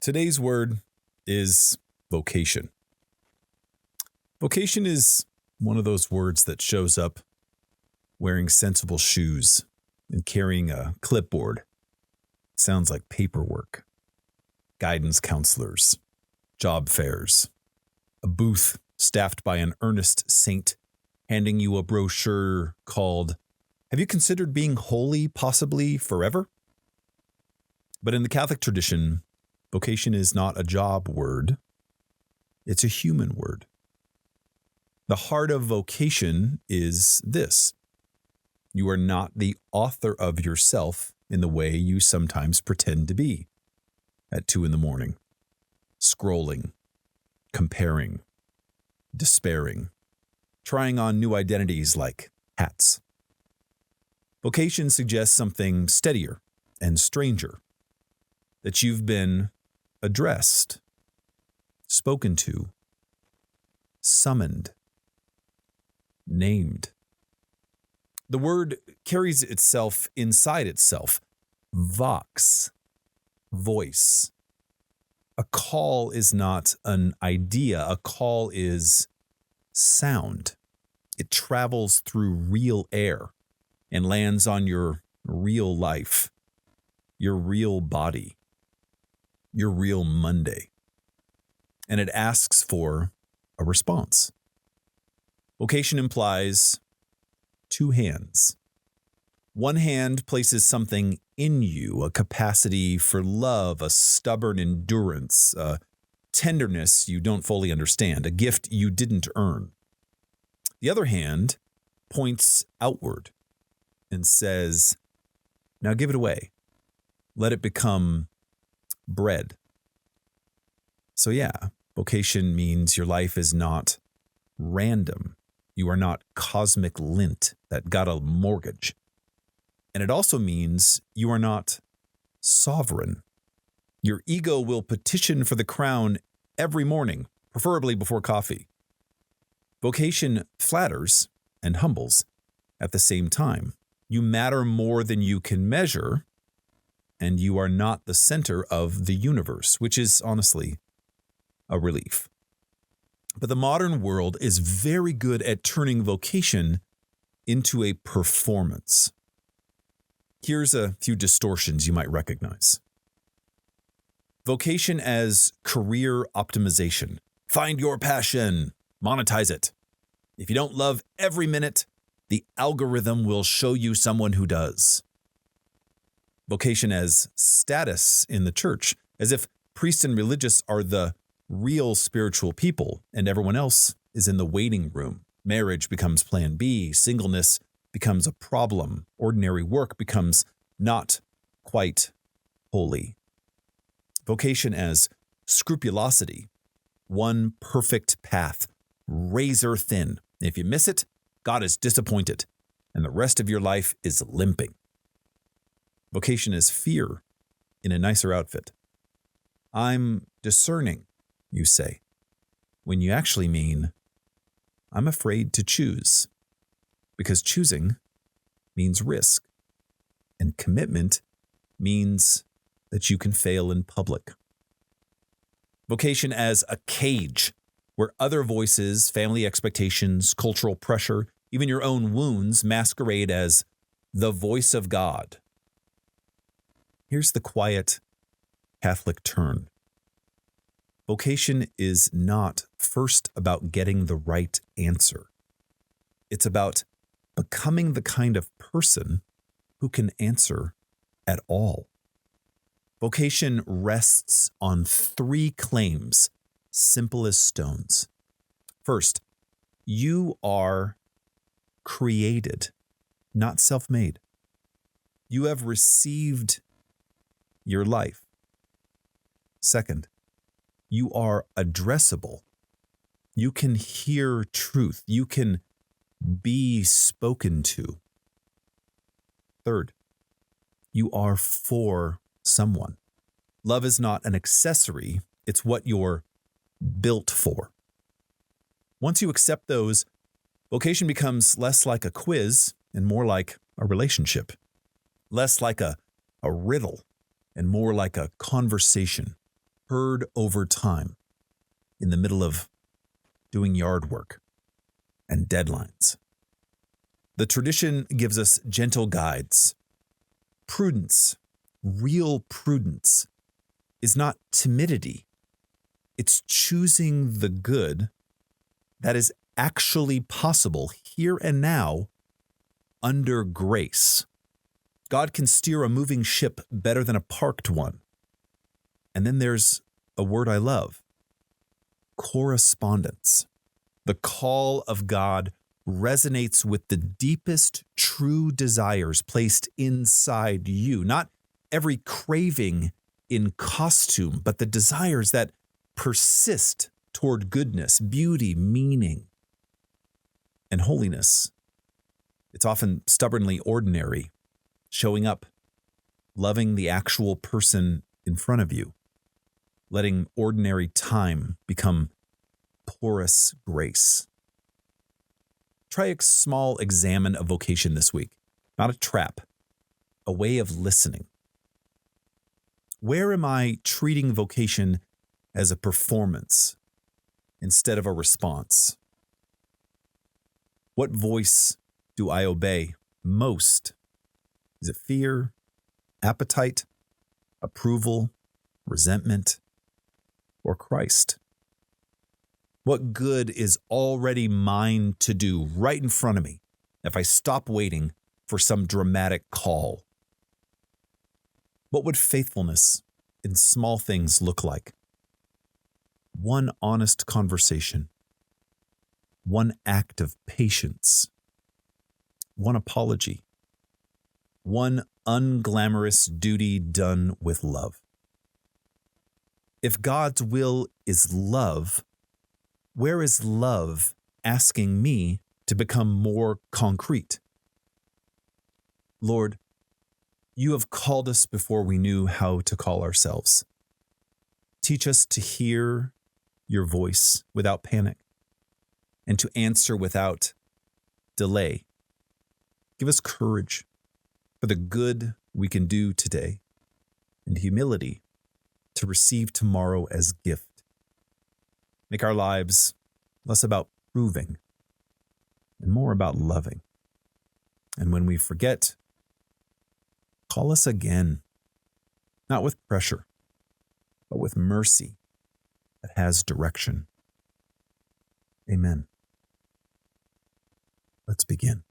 Today's word is vocation. Vocation is one of those words that shows up wearing sensible shoes and carrying a clipboard. Sounds like paperwork, guidance counselors, job fairs, a booth staffed by an earnest saint handing you a brochure called, "Have you considered being holy possibly forever?" But in the Catholic tradition, vocation is not a job word. It's a human word. The heart of vocation is this: you are not the author of yourself in the way you sometimes pretend to be at 2 a.m, scrolling, comparing, despairing, trying on new identities like hats. Vocation suggests something steadier and stranger, that you've been addressed, spoken to, summoned, named. The word carries itself inside itself. Vox, voice. A call is not an idea. A call is sound. It travels through real air and lands on your real life, your real body, your real Monday. And it asks for a response. Vocation implies two hands. One hand places something in you, a capacity for love, a stubborn endurance, a tenderness you don't fully understand, a gift you didn't earn. The other hand points outward and says, "Now give it away. Let it become bread." So yeah, vocation means your life is not random. You are not cosmic lint that got a mortgage. And it also means you are not sovereign. Your ego will petition for the crown every morning, preferably before coffee. Vocation flatters and humbles at the same time. You matter more than you can measure, and you are not the center of the universe, which is honestly a relief. But the modern world is very good at turning vocation into a performance. Here's a few distortions you might recognize. Vocation as career optimization. Find your passion, monetize it. If you don't love every minute, the algorithm will show you someone who does. Vocation as status in the church, as if priests and religious are the real spiritual people and everyone else is in the waiting room. Marriage becomes plan B, singleness becomes a problem, ordinary work becomes not quite holy. Vocation as scrupulosity, one perfect path, razor thin. If you miss it, God is disappointed, and the rest of your life is limping. Vocation as fear in a nicer outfit. I'm discerning, you say, when you actually mean, I'm afraid to choose, because choosing means risk, and commitment means that you can fail in public. Vocation as a cage where other voices, family expectations, cultural pressure, even your own wounds masquerade as the voice of God. Here's the quiet Catholic turn. Vocation is not first about getting the right answer. It's about becoming the kind of person who can answer at all. Vocation rests on 3 claims, simple as stones. First, you are created, not self-made. You have received your life. Second, you are addressable. You can hear truth. You can be spoken to. Third, you are for someone. Love is not an accessory. It's what you're built for. Once you accept those, vocation becomes less like a quiz and more like a relationship. Less like a riddle and more like a conversation. heard over time in the middle of doing yard work and deadlines. The tradition gives us gentle guides. Prudence, real prudence, is not timidity. It's choosing the good that is actually possible here and now under grace. God can steer a moving ship better than a parked one. And then there's a word I love: correspondence. The call of God resonates with the deepest true desires placed inside you. Not every craving in costume, but the desires that persist toward goodness, beauty, meaning, and holiness. It's often stubbornly ordinary, showing up, loving the actual person in front of you, letting ordinary time become porous grace. Try a small examen of vocation this week, not a trap, a way of listening. Where am I treating vocation as a performance instead of a response? What voice do I obey most? Is it fear, appetite, approval, resentment, or Christ? What good is already mine to do right in front of me if I stop waiting for some dramatic call? What would faithfulness in small things look like? One honest conversation, one act of patience, one apology, one unglamorous duty done with love. If God's will is love, where is love asking me to become more concrete? Lord, you have called us before we knew how to call ourselves. Teach us to hear your voice without panic and to answer without delay. Give us courage for the good we can do today and humility to receive tomorrow as gift. Make our lives less about proving and more about loving. And when we forget, call us again, not with pressure, but with mercy that has direction. Amen. Let's begin.